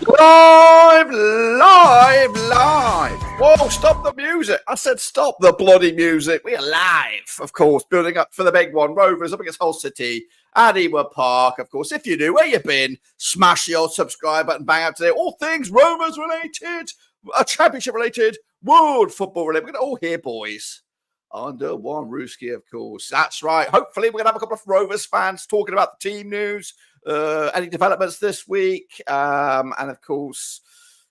Live, live, live. Whoa, stop the music. I said stop the bloody music. We are live, of course, building up for the big one. Rovers up against Hull City at Ewood Park. Of course, if you're new, where you been, smash the old subscribe button, bang out today. All things Rovers related, championship related, world football related. We're going to all hear, boys. Under one Rooski, of course. That's right. Hopefully, we're going to have a couple of Rovers fans talking about the team news, any developments this week, and of course,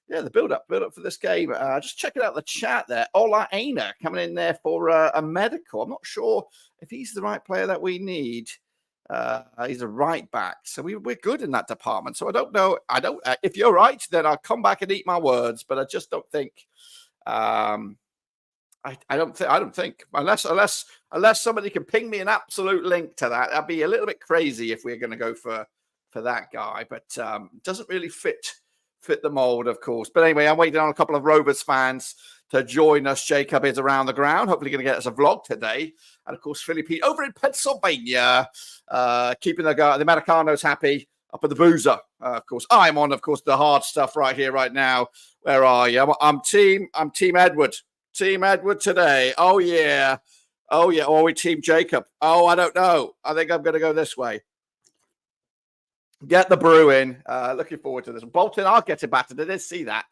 yeah, the build up for this game. Just checking out the chat there. Ola Aina coming in there for a medical. I'm not sure if he's the right player that we need. He's a right back, so we're good in that department. So I don't know. If you're right, then I'll come back and eat my words. But I just don't think. I don't think unless somebody can ping me an absolute link to that. That'd be a little bit crazy if we're going to go for that guy, but doesn't really fit the mold, of course. But anyway, I'm waiting on a couple of Rovers fans to join us. Jacob is around the ground, hopefully going to get us a vlog today, and of course Philippine over in Pennsylvania, keeping the Americanos happy up at the boozer. Of course, I'm on, of course, the hard stuff right here, right now. Where are you? I'm team Edward. Team Edward today. Oh, yeah. Or we team Jacob. Oh, I don't know. I think I'm going to go this way. Get the brew in. Looking forward to this. Bolton are getting battered. I did see that.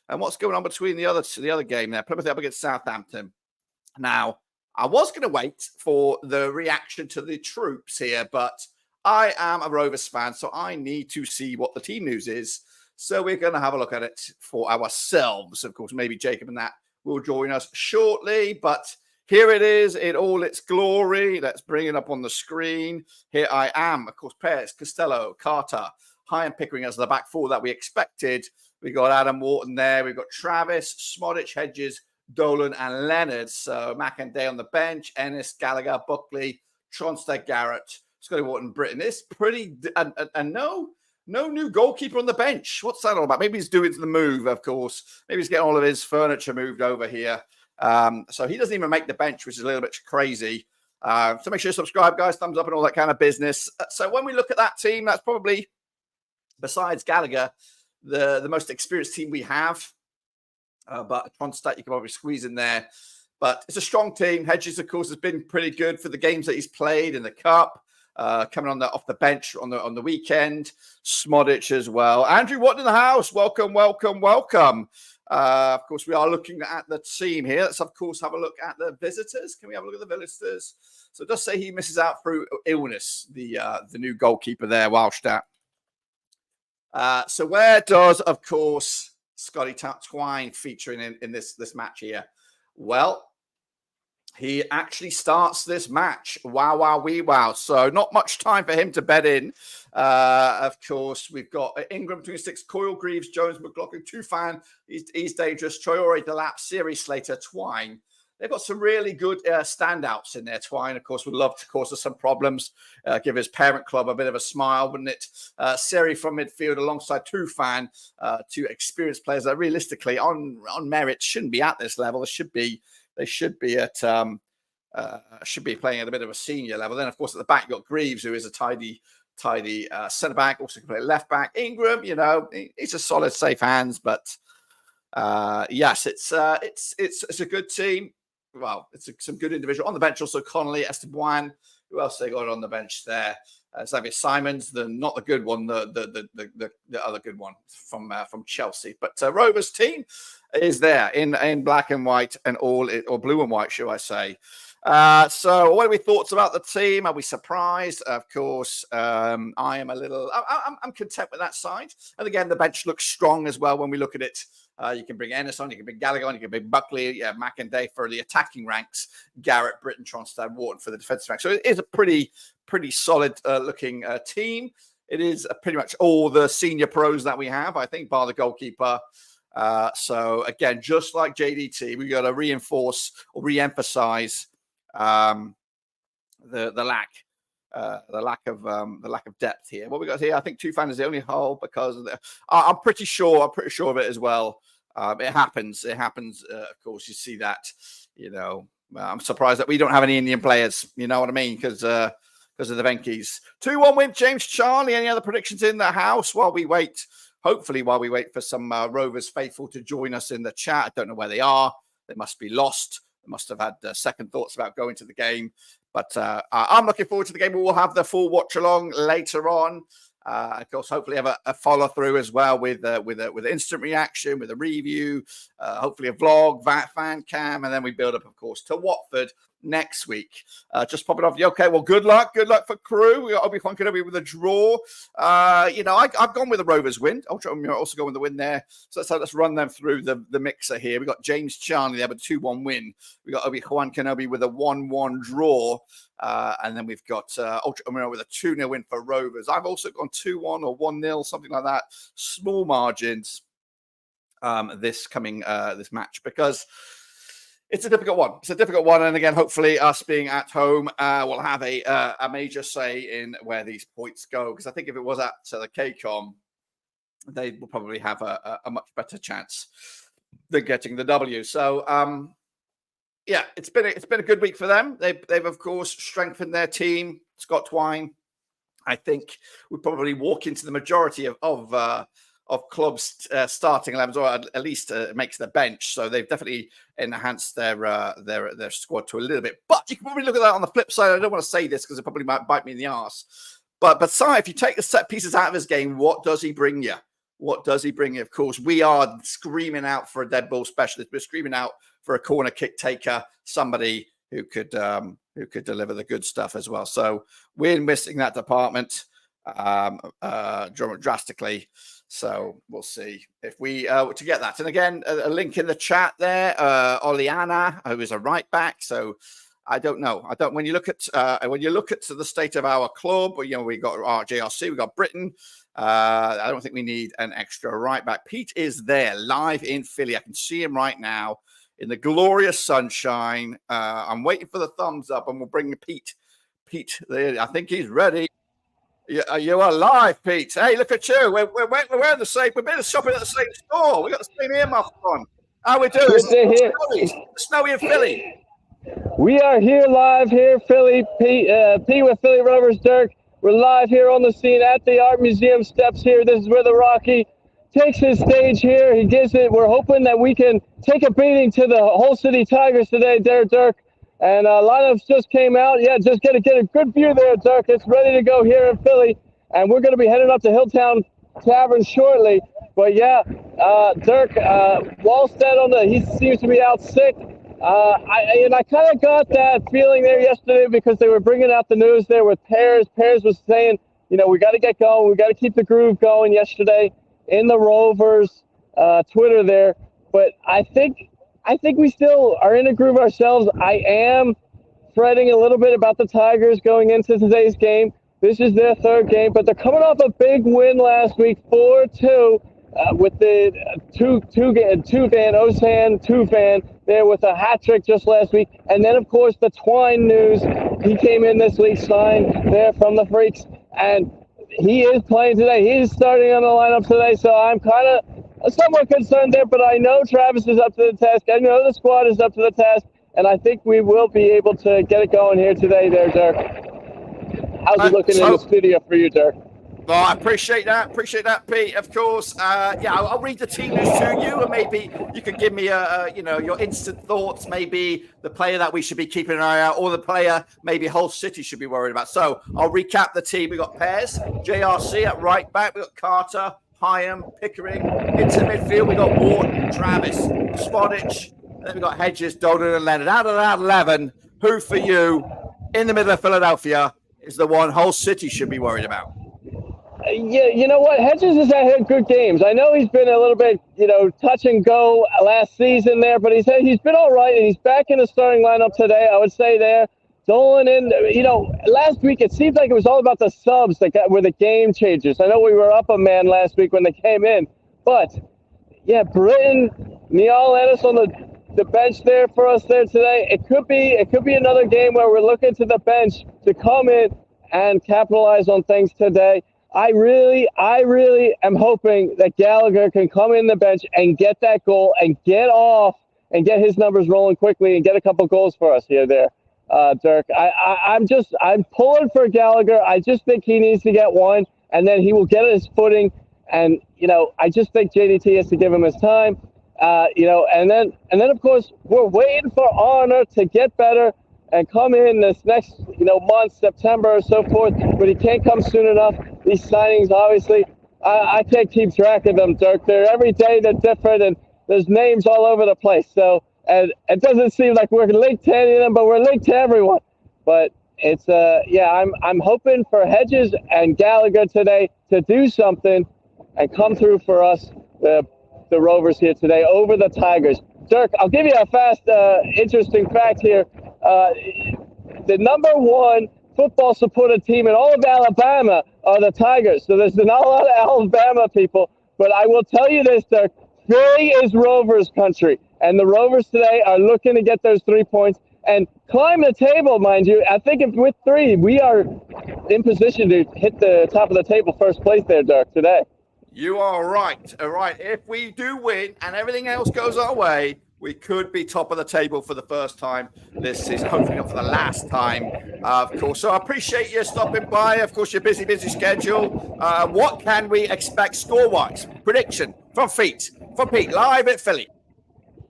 And what's going on between the other game there? Plymouth up against Southampton. Now, I was going to wait for the reaction to the troops here, but I am a Rovers fan, so I need to see what the team news is. So we're going to have a look at it for ourselves. Of course, maybe Jacob and that will join us shortly, but here it is in all its glory. Let's bring it up on the screen. Here I am. Of course, Perez, Costello, Carter, High and Pickering as the back four that we expected. We got Adam Wharton there. We've got Travis, Smodic, Hedges, Dolan, and Leonard. So McInday on the bench, Ennis, Gallagher, Buckley, Tronstad, Garrett, Scotty Wharton, Britton. It's pretty, and no new goalkeeper on the bench. What's that all about? Maybe he's doing the move, of course. Maybe he's getting all of his furniture moved over here. So he doesn't even make the bench, which is a little bit crazy. So make sure you subscribe, guys. Thumbs up and all that kind of business. So when we look at that team, that's probably, besides Gallagher, the most experienced team we have. But Tronstadt, you can probably squeeze in there. But it's a strong team. Hedges, of course, has been pretty good for the games that he's played in the Cup. Coming off the bench on the weekend, Smodic as well. Andrew Watt in the house. Welcome. Of course, we are looking at the team here. Let's, of course, have a look at the visitors. Can we have a look at the visitors? So it does say he misses out through illness, the new goalkeeper there, Walshtat. So where does, of course, Scotty Twine featuring in this match here? Well, he actually starts this match. Wow. So not much time for him to bed in. Of course, we've got Ingram, 26, Coyle, Greaves, Jones, McLaughlin, Tufan. He's dangerous. Traore, Delap, Siri, Slater, Twine. They've got some really good standouts in there. Twine, of course, would love to cause us some problems. Give his parent club a bit of a smile, wouldn't it? Siri from midfield alongside Tufan, two experienced players that realistically, on merit, shouldn't be at this level. They should be playing at a bit of a senior level. Then, of course, at the back, you've got Greaves, who is a tidy centre back, also can play left back. Ingram, he's a solid, safe hands. But yes, it's a good team. Well, it's some good individual on the bench. Also, Connolly, Esteban. Who else they got on the bench there? Xavier Simons, not the good one, the other good one from Chelsea. But Rovers team is there in black and white and or blue and white, shall I say? So, what are we thoughts about the team? Are we surprised? Of course, I am a little. I'm content with that side. And again, the bench looks strong as well when we look at it. You can bring Ennis on, you can bring Gallagher on, you can bring Buckley, McInday for the attacking ranks, Garrett, Britton, Tronstad, Wharton for the defensive ranks. So it is a pretty solid looking team. It is pretty much all the senior pros that we have, I think, bar the goalkeeper. So again, just like JDT, we got to reinforce or re-emphasize the lack of depth here. What we got here, I think Tufan is the only hole because of I'm pretty sure of it as well. It happens. Of course, you see that. I'm surprised that we don't have any Indian players. You know what I mean? Because of the Venkies. 2-1 win, James Charlie. Any other predictions in the house while we wait? hopefully, while we wait for some Rovers faithful to join us in the chat. I don't know where they are. They must be lost. They must have had second thoughts about going to the game. But I'm looking forward to the game. We will have the full watch along later on. Of course, hopefully have a follow through as well with instant reaction, with a review, hopefully a vlog, fan cam, and then we build up, of course, to Watford next week. Just popping off. Okay, well, good luck for Crew. We got Obi-Wan Kenobi with a draw. I've gone with the Rovers win. I'll also go with the win there. So let's run them through the mixer here. We got James Charnley there with a 2-1 win. We got Obi-Wan Kenobi with a 1-1 draw. And then we've got Ultra Omiro with a 2-0 win for Rovers. I've also gone 2-1 or 1-0, something like that. Small margins this match, because it's a difficult one. It's a difficult one. And again, hopefully us being at home will have a major say in where these points go. Because I think if it was at the KCOM, they will probably have a much better chance than getting the W. So, yeah, it's been a good week for them. They've of course strengthened their team. Scott Twine, I think, would probably walk into the majority of clubs starting 11s, or at least makes the bench. So they've definitely enhanced their squad to a little bit. But you can probably look at that on the flip side. I don't want to say this because it probably might bite me in the arse. But Si, if you take the set pieces out of his game, what does he bring you? What does he bring you? Of course, we are screaming out for a dead ball specialist. We're screaming out for a corner kick taker, somebody who could deliver the good stuff as well. So we're missing that department drastically. So we'll see if we to get that. And again, a link in the chat there. Oliana, who is a right back. So I don't know. When you look at the state of our club, we got our JRC, we got Britain. I don't think we need an extra right back. Pete is there live in Philly. I can see him right now in the glorious sunshine. I'm waiting for the thumbs up, and we'll bring Pete. Pete, I think he's ready. You are live, Pete. Hey, look at you. We're wearing the same. We've been shopping at the same store. We got the same earmuffs on. How we doing? It's snowy in Philly. We are here live here, Philly. Pete with Philly Rovers. Dirk. We're live here on the scene at the Art Museum steps here. This is where the Rocky takes his stage here. He gives it. We're hoping that we can take a beating to the Hull City Tigers today, there, Dirk. And lineups just came out. Yeah, just get a good view there, Dirk. It's ready to go here in Philly. And we're going to be heading up to Hilltown Tavern shortly. But yeah, Dirk, Wallstead he seems to be out sick. I kind of got that feeling there yesterday because they were bringing out the news there with Pears. Pears was saying, we got to get going. We got to keep the groove going yesterday in the Rovers Twitter there. But I think we still are in a groove ourselves. I am fretting a little bit about the Tigers going into today's game. This is their third game, but they're coming off a big win last week, 4-2, with the Tufan there with a hat trick just last week. And then, of course, the Twine news. He came in this week, signed there from the Freaks, and he is playing today. He is starting on the lineup today, so I'm kind of somewhat concerned there, but I know Travis is up to the task. I know the squad is up to the task, and I think we will be able to get it going here today there, Dirk. How's it looking in the studio for you, Dirk? Well, I appreciate that. Pete. Of course. I'll read the team news to you, and maybe you can give me your instant thoughts. Maybe the player that we should be keeping an eye out, or the player maybe Hull City should be worried about. So I'll recap the team. We got Pears, JRC at right back. We got Carter, Hyam, Pickering. Into midfield, we got Ward, Travis, Spodich. And then we got Hedges, Dolan, and Leonard. Out of that 11, who for you in the middle of Philadelphia is the one Hull City should be worried about? Yeah, you know what? Hedges has had good games. I know he's been a little bit, touch and go last season there, but he's been all right, and he's back in the starting lineup today. I would say there. Dolan in, last week it seemed like it was all about the subs that were the game changers. I know we were up a man last week when they came in, but yeah, Britton, Niall Ennis on the bench there for us there today. It could be another game where we're looking to the bench to come in and capitalize on things today. I really am hoping that Gallagher can come in the bench and get that goal and get off and get his numbers rolling quickly and get a couple goals for us here there, Dirk. I'm pulling for Gallagher. I just think he needs to get one, and then he will get his footing And, I just think JDT has to give him his time, and then, of course, we're waiting for Honor to get better and come in this next, month, September or so forth, but he can't come soon enough. These signings, obviously, I can't keep track of them, Dirk. They're every day they're different, and there's names all over the place. So, and it doesn't seem like we're linked to any of them, but we're linked to everyone. But it's, I'm hoping for Hedges and Gallagher today to do something and come through for us, the Rovers here today over the Tigers. Dirk, I'll give you a fast, interesting fact here. The number one football supported team in all of Alabama are the Tigers. So there's not a lot of Alabama people. But I will tell you this, Dirk, Philly is Rovers country. And the Rovers today are looking to get those 3 points and climb the table, mind you. I think with 3, we are in position to hit the top of the table, first place there, Dirk, today. You are right. All right. If we do win and everything else goes our way, we could be top of the table for the first time this season, hopefully not for the last time, of course. So I appreciate you stopping by. Of course, your busy schedule. What can we expect score-wise? Prediction from Pete, live at Philly.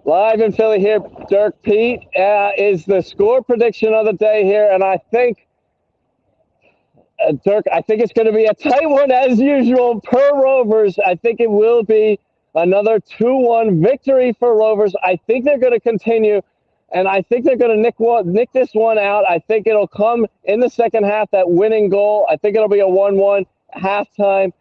Live in Philly here, Dirk. Pete is the score prediction of the day here, and I think, Dirk, I think it's going to be a tight one as usual per Rovers. I think it will be another 2-1 victory for Rovers. I think they're going to continue, and I think they're going to nick this one out. I think it'll come in the second half, that winning goal. I think it'll be a 1-1 halftime.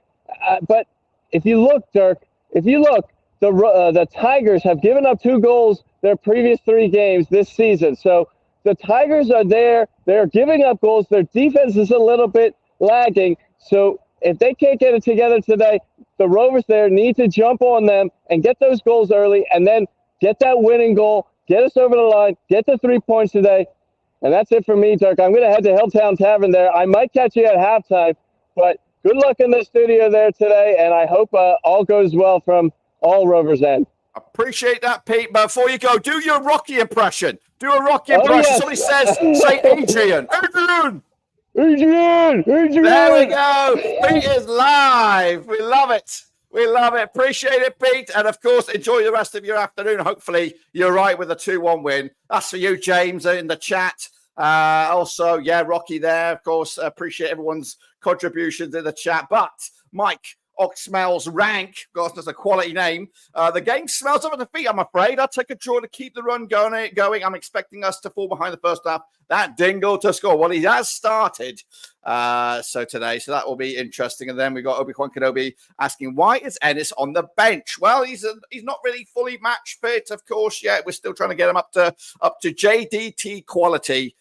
But if you look, Dirk, the Tigers have given up 2 goals their previous 3 games this season. So the Tigers are there. They're giving up goals. Their defense is a little bit lagging. So if they can't get it together today, the Rovers there need to jump on them and get those goals early and then get that winning goal, get us over the line, get the 3 points today. And that's it for me, Dirk. I'm going to head to Hilltown Tavern there. I might catch you at halftime, but good luck in the studio there today, and I hope all goes well from all Rovers end. Appreciate that, Pete. But before you go, do your Rocky impression. Do a Rocky impression. Yes. Somebody say Adrian. Adrian! There we go. Pete is live. We love it. Appreciate it, Pete. And, of course, enjoy the rest of your afternoon. Hopefully, you're right with a 2-1 win. That's for you, James, in the chat. Also, Rocky there. Of course, appreciate everyone's contributions in the chat. But, Mike Oxmel's rank, of course, that's a quality name. The game smells of defeat, I'm afraid. I'll take a draw to keep the run going. I'm expecting us to fall behind the first half. That Dingle to score. Well, he has started today, so that will be interesting. And then we've got Obi-Wan Kenobi asking, why is Ennis on the bench? Well, he's not really fully match fit, of course, yet. We're still trying to get him up to JDT quality.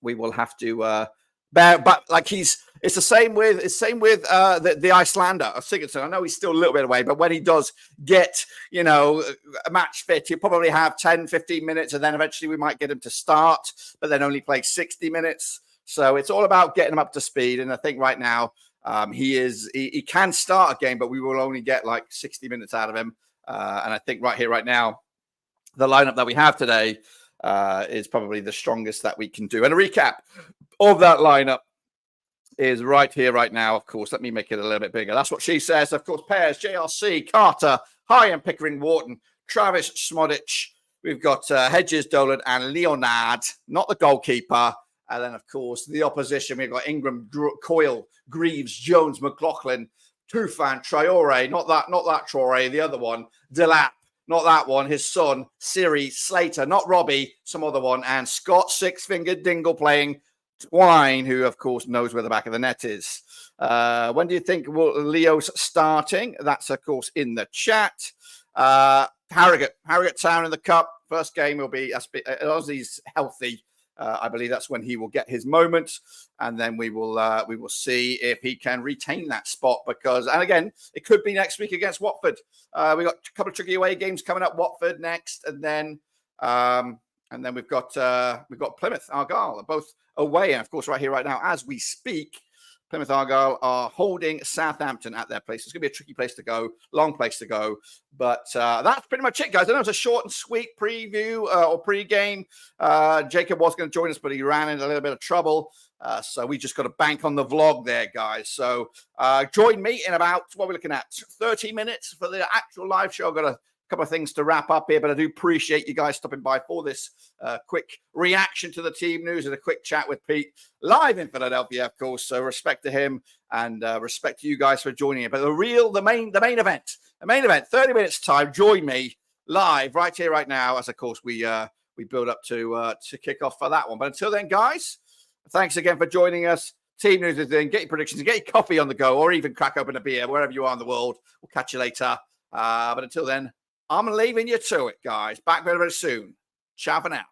We will have to but like it's the same with the Icelander of Sigurdsson. I know he's still a little bit away, but when he does get, a match fit, he'll probably have 10, 15 minutes, and then eventually we might get him to start, but then only play 60 minutes. So it's all about getting him up to speed. And I think right now he can start a game, but we will only get like 60 minutes out of him. And I think right now, the lineup that we have today is probably the strongest that we can do. And a recap of that lineup is right here, right now. Of course, let me make it a little bit bigger. That's what she says. Of course, Pears, JRC, Carter, Hyam, Pickering, Wharton, Travis, Smodic. We've got Hedges, Dolan, and Leonard, not the goalkeeper. And then, of course, the opposition. We've got Ingram, Coyle, Greaves, Jones, McLaughlin, Tufan, Traore, not that Traore, the other one, Delap, not that one, his son, Siri, Slater, not Robbie, some other one, and Scott Six-Fingered Dingle playing Twine, who, of course, knows where the back of the net is. When do you think Leo's starting? That's, of course, in the chat. Harrogate Town in the Cup. First game will be, as long as he's healthy, I believe that's when he will get his moment. And then we will see if he can retain that spot because, and again, it could be next week against Watford. We got a couple of tricky away games coming up, Watford next, and then we've got Plymouth, Argyle, both away. And of course, right here, right now, as we speak, Plymouth Argyle are holding Southampton at their place. It's going to be a tricky place to go, long place to go. But that's pretty much it, guys. I know it's a short and sweet preview or pre-game. Jacob was going to join us, but he ran into a little bit of trouble. So we just got to bank on the vlog there, guys. So join me in about, what we're looking at, 30 minutes for the actual live show. I've got a couple of things to wrap up here, but I do appreciate you guys stopping by for this quick reaction to the team news and a quick chat with Pete live in Philadelphia, of course. So respect to him and respect to you guys for joining it. But the main event, 30 minutes time. Join me live right here, right now, as of course we build up to kick off for that one. But until then, guys, thanks again for joining us. Team news is in. Get your predictions, get your coffee on the go, or even crack open a beer wherever you are in the world. We'll catch you later. But until then, I'm leaving you to it, guys. Back very, very soon. Ciao for now.